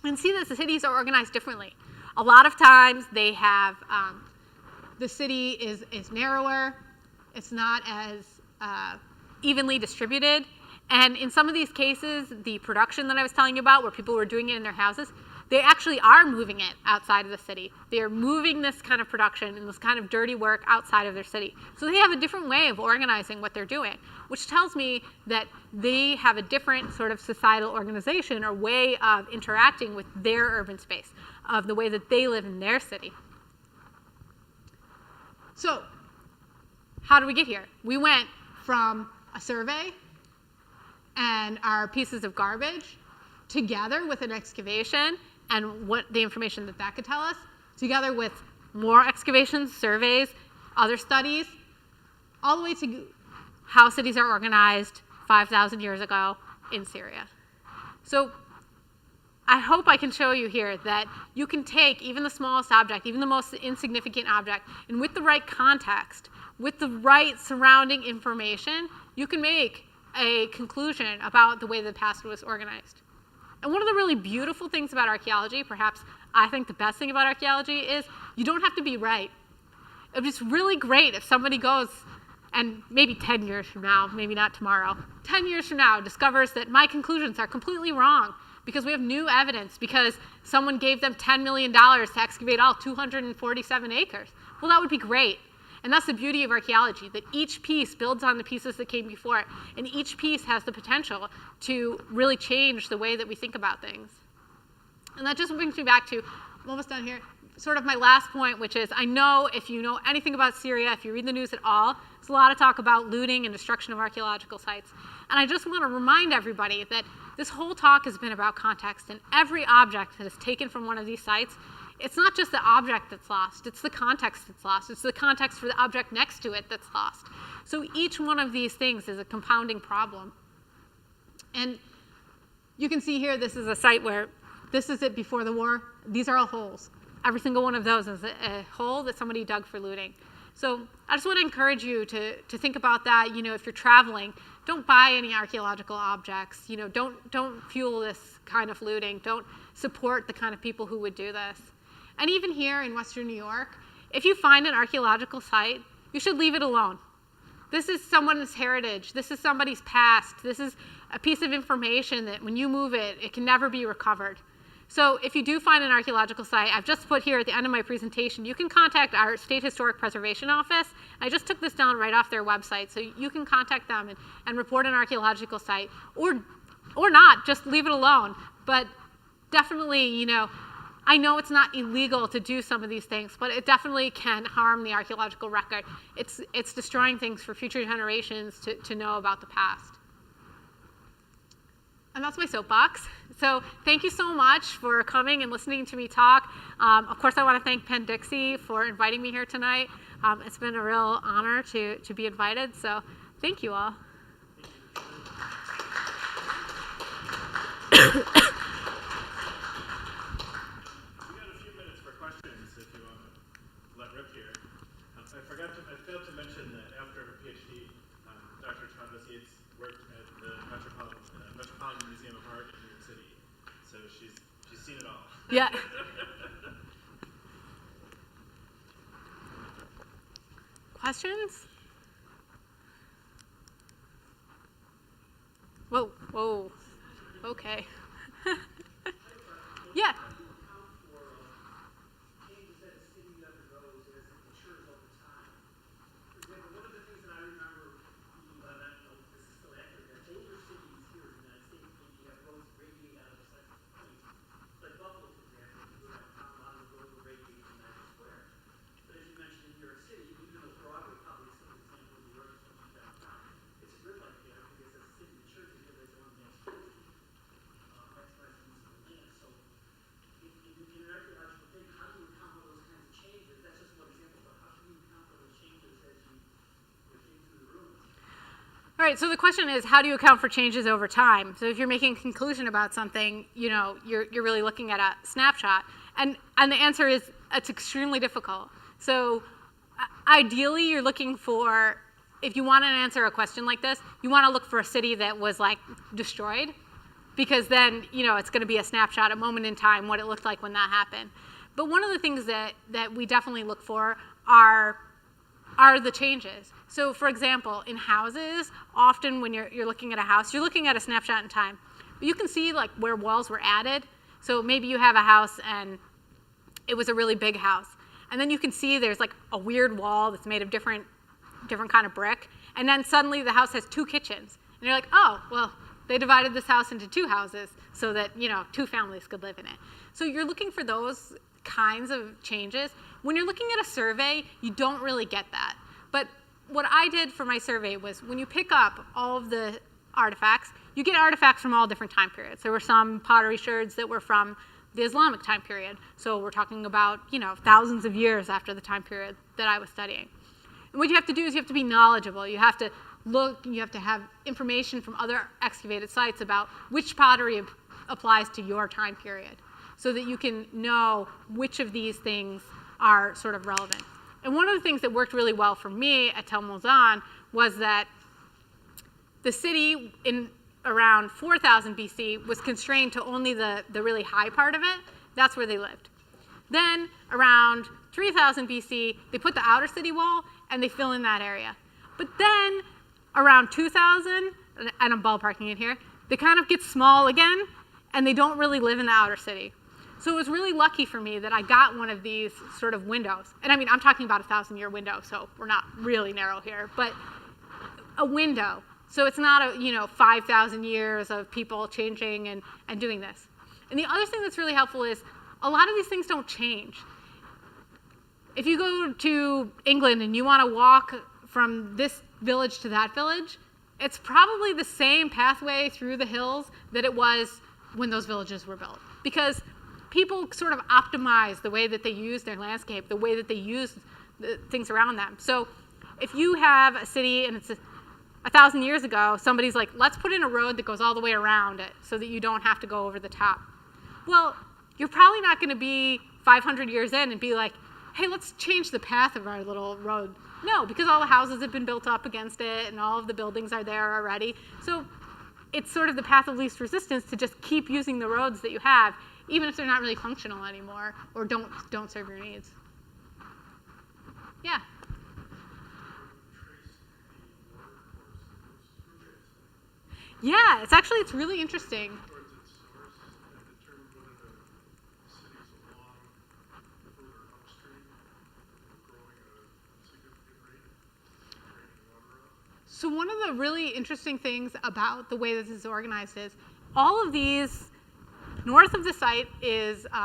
we can see that the cities are organized differently. A lot of times they have, the city is narrower, it's not as evenly distributed, and in some of these cases, the production that I was telling you about, where people were doing it in their houses, they actually are moving it outside of the city. They are moving this kind of production and this kind of dirty work outside of their city. So they have a different way of organizing what they're doing, which tells me that they have a different sort of societal organization or way of interacting with their urban space, of the way that they live in their city. So how do we get here? We went from a survey and our pieces of garbage together with an excavation and what the information that could tell us, together with more excavations, surveys, other studies, all the way to how cities are organized 5,000 years ago in Syria. So I hope I can show you here that you can take even the smallest object, even the most insignificant object, and with the right context, with the right surrounding information, you can make a conclusion about the way the past was organized. And one of the really beautiful things about archaeology, perhaps I think the best thing about archaeology, is you don't have to be right. It would be really great if somebody goes and maybe 10 years from now, maybe not tomorrow, 10 years from now discovers that my conclusions are completely wrong because we have new evidence, because someone gave them $10 million to excavate all 247 acres. Well, that would be great. And that's the beauty of archaeology, that each piece builds on the pieces that came before it, and each piece has the potential to really change the way that we think about things. And that just brings me back to, I'm almost done here, sort of my last point, which is I know if you know anything about Syria, if you read the news at all, there's a lot of talk about looting and destruction of archaeological sites. And I just want to remind everybody that this whole talk has been about context, and every object that is taken from one of these sites, it's not just the object that's lost, it's the context that's lost. It's the context for the object next to it that's lost. So each one of these things is a compounding problem. And you can see here, this is a site where this is it before the war. These are all holes. Every single one of those is a hole that somebody dug for looting. So I just want to encourage you to think about that. You know, if you're traveling, don't buy any archaeological objects. You know, don't fuel this kind of looting. Don't support the kind of people who would do this. And even here in Western New York, if you find an archaeological site, you should leave it alone. This is someone's heritage. This is somebody's past. This is a piece of information that when you move it, it can never be recovered. So if you do find an archaeological site, I've just put here at the end of my presentation, you can contact our State Historic Preservation Office. I just took this down right off their website, so you can contact them and report an archaeological site, or not, just leave it alone. But definitely, you know, I know it's not illegal to do some of these things, but it definitely can harm the archaeological record. It's destroying things for future generations to know about the past. And that's my soapbox. So thank you so much for coming and listening to me talk. Of course, I want to thank Penn Dixie for inviting me here tonight. It's been a real honor to be invited, so thank you all. I failed to mention that after her PhD, Dr. Chaves Yates worked at the Metropolitan Museum of Art in New York City. So she's seen it all. Yeah. Questions? Whoa, whoa. Okay. Yeah. One of the things that I remember, but I don't know if this is still accurate, that older cities here Right, so the question is, how do you account for changes over time? So if you're making a conclusion about something, you're really looking at a snapshot. And the answer is, it's extremely difficult. So ideally, you're looking for, if you want to answer a question like this, you want to look for a city that was like destroyed, because then, it's going to be a snapshot, a moment in time, what it looked like when that happened. But one of the things that we definitely look for are the changes. So for example, in houses, often when you're looking at a house, you're looking at a snapshot in time. But you can see like where walls were added. So maybe you have a house and it was a really big house. And then you can see there's like a weird wall that's made of different kind of brick. And then suddenly the house has 2 kitchens. And you're like, oh, well, they divided this house into 2 houses so that, 2 families could live in it. So you're looking for those kinds of changes. When you're looking at a survey, you don't really get that. But what I did for my survey was when you pick up all of the artifacts, you get artifacts from all different time periods. There were some pottery sherds that were from the Islamic time period. So we're talking about, thousands of years after the time period that I was studying. And what you have to do is you have to be knowledgeable. You have to look, you have to have information from other excavated sites about which pottery applies to your time period so that you can know which of these things are sort of relevant. And one of the things that worked really well for me at Tel Mouzon was that the city in around 4000 BC was constrained to only the really high part of it. That's where they lived. Then around 3000 BC, they put the outer city wall and they fill in that area. But then around 2000, and I'm ballparking it here, they kind of get small again and they don't really live in the outer city. So it was really lucky for me that I got one of these sort of windows. And I mean, I'm talking about a 1,000-year window, so we're not really narrow here, but a window. So it's not 5,000 years of people changing and doing this. And the other thing that's really helpful is a lot of these things don't change. If you go to England and you want to walk from this village to that village, it's probably the same pathway through the hills that it was when those villages were built. Because people sort of optimize the way that they use their landscape, the way that they use the things around them. So if you have a city and it's 1,000 years ago, somebody's like, let's put in a road that goes all the way around it so that you don't have to go over the top. Well, you're probably not going to be 500 years in and be like, hey, let's change the path of our little road. No, because all the houses have been built up against it and all of the buildings are there already. So it's sort of the path of least resistance to just keep using the roads that you have, even if they're not really functional anymore or don't serve your needs. Yeah. Yeah, it's really interesting. So one of the really interesting things about the way that this is organized is all of these, north of the site is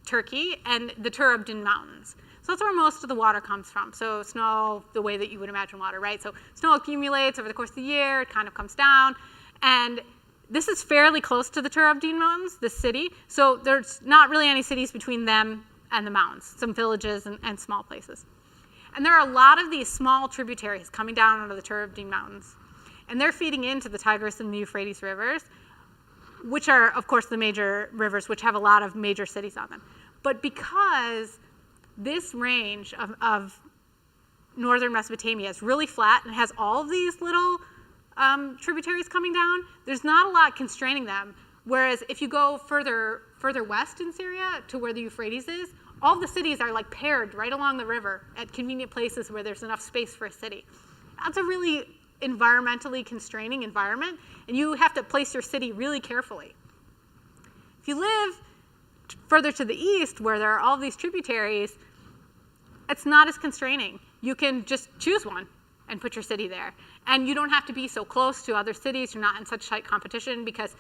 Turkey and the Turabdin Mountains. So that's where most of the water comes from. So snow, the way that you would imagine water, right? So snow accumulates over the course of the year, it kind of comes down. And this is fairly close to the Turabdin Mountains, this city. So there's not really any cities between them and the mountains, some villages and small places. And there are a lot of these small tributaries coming down out of the Turabdin Mountains. And they're feeding into the Tigris and the Euphrates rivers, which are, of course, the major rivers which have a lot of major cities on them. But because this range of northern Mesopotamia is really flat and has all of these little tributaries coming down, there's not a lot constraining them. Whereas if you go further west in Syria to where the Euphrates is, all the cities are like paired right along the river at convenient places where there's enough space for a city. That's a really environmentally constraining environment, and you have to place your city really carefully. If you live further to the east where there are all these tributaries, it's not as constraining. You can just choose one and put your city there. And you don't have to be so close to other cities. You're not in such tight competition because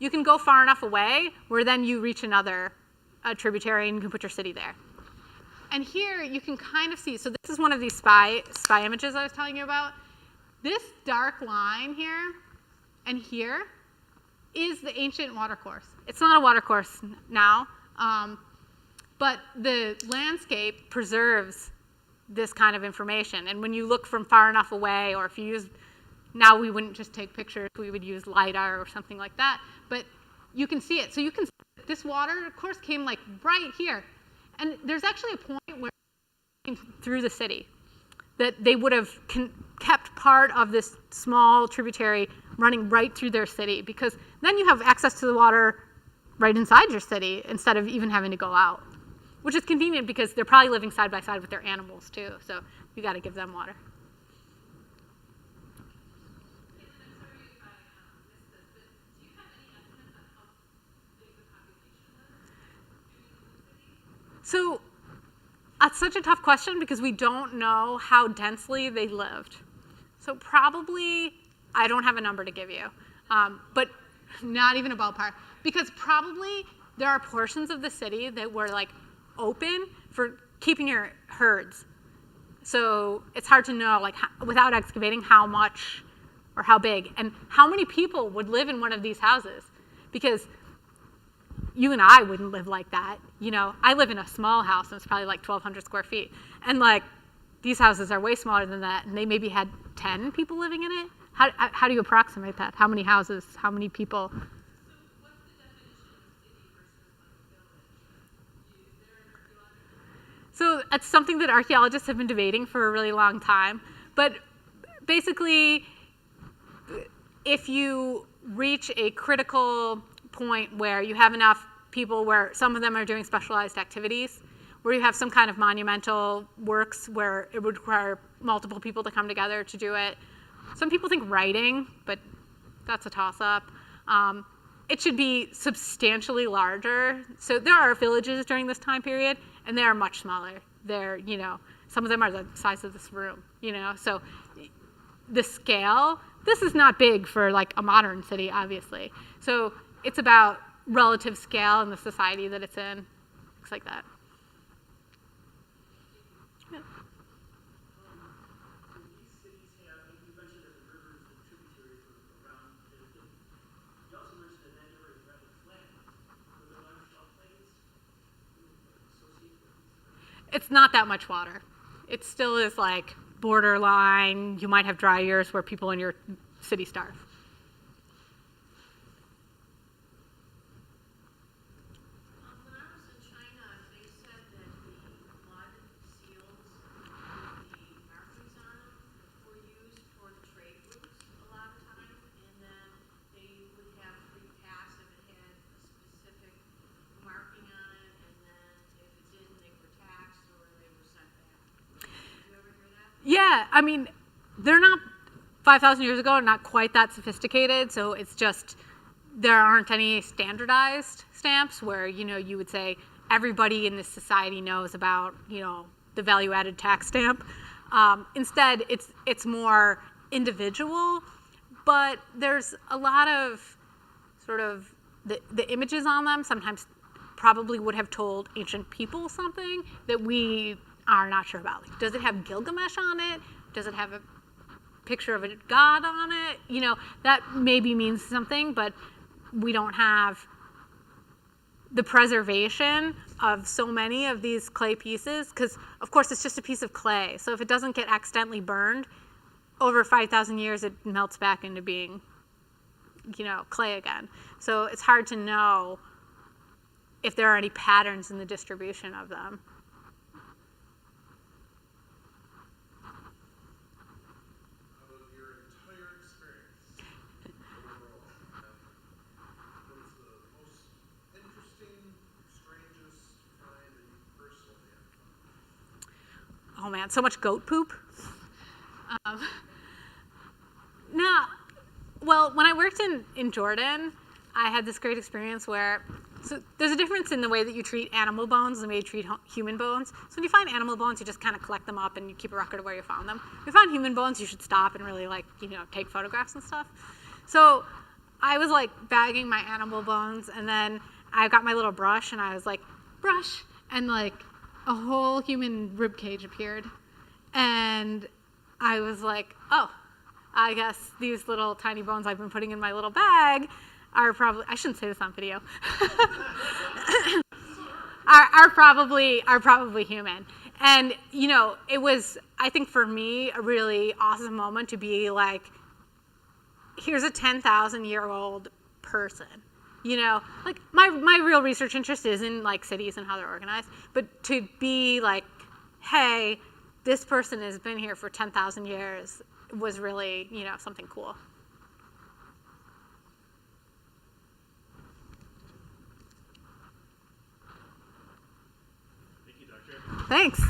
you can go far enough away where then you reach another tributary and you can put your city there. And here you can kind of see, so this is one of these spy images I was telling you about. This dark line here and here is the ancient watercourse. It's not a watercourse now, but the landscape preserves this kind of information. And when you look from far enough away, or if you use, now we wouldn't just take pictures, we would use LiDAR or something like that, but you can see it. So you can see this water, of course, came like right here. And there's actually a point where it came through the city that they would have kept part of this small tributary running right through their city, because then you have access to the water right inside your city instead of even having to go out, which is convenient because they're probably living side by side with their animals too, so you got to give them water. So that's such a tough question because we don't know how densely they lived. So probably, I don't have a number to give you, but not even a ballpark, because probably there are portions of the city that were like open for keeping your herds. So it's hard to know, like, without excavating, how much or how big and how many people would live in one of these houses, because you and I wouldn't live like that. You know, I live in a small house and it's probably like 1,200 square feet. And like, these houses are way smaller than that, and they maybe had 10 people living in it. How do you approximate that? How many houses, how many people? So what's the definition of city versus like a village? Is there an archaeological? So it's something that archaeologists have been debating for a really long time. But basically, if you reach a critical point where you have enough people where some of them are doing specialized activities, where you have some kind of monumental works where it would require multiple people to come together to do it. Some people think writing, but that's a toss-up. It should be substantially larger. So there are villages during this time period, and they are much smaller. They're, you know, some of them are the size of this room, you know. So the scale, this is not big for like a modern city, obviously. So it's about relative scale and the society that it's in, things like that. Yeah. Do these cities have, you mentioned that the rivers and tributaries were around, you also mentioned that that area is rather flat. Were there large floodplains associated with these? It's not that much water. It still is like borderline. You might have dry years where people in your city starve. When I was in China, they said that the blood seals with the markings on them were used for the trade routes a lot of time, and then they would have free pass if it had a specific marking on it, and then if it didn't, they were taxed or they were sent back. Did you ever hear that? Yeah, I mean, they're not 5,000 years ago, not quite that sophisticated. So it's just, there aren't any standardized stamps where, you know, you would say everybody in this society knows about, you know, the value-added tax stamp. Instead, it's more individual, but there's a lot of sort of the images on them sometimes probably would have told ancient people something that we are not sure about. Like, does it have Gilgamesh on it? Does it have a picture of a god on it? You know, that maybe means something, but we don't have the preservation of so many of these clay pieces, because of course it's just a piece of clay. So if it doesn't get accidentally burned, over 5,000 years it melts back into being, you know, clay again. So it's hard to know if there are any patterns in the distribution of them. Oh man, so much goat poop. No, well, when I worked in Jordan, I had this great experience where, so there's a difference in the way that you treat animal bones and the way you treat human bones. So when you find animal bones, you just kind of collect them up and you keep a record of where you found them. If you find human bones, you should stop and really, like, you know, take photographs and stuff. So I was like bagging my animal bones, and then I got my little brush and I was like, brush, and like a whole human rib cage appeared. And I was like, oh, I guess these little tiny bones I've been putting in my little bag are probably, I shouldn't say this on video, are probably human. And, you know, it was, I think for me, a really awesome moment to be like, here's a 10,000-year-old person. You know, like my real research interest is in like cities and how they're organized, but to be like, hey, this person has been here for 10,000 years was really, you know, something cool. Thank you, Doctor. Thanks.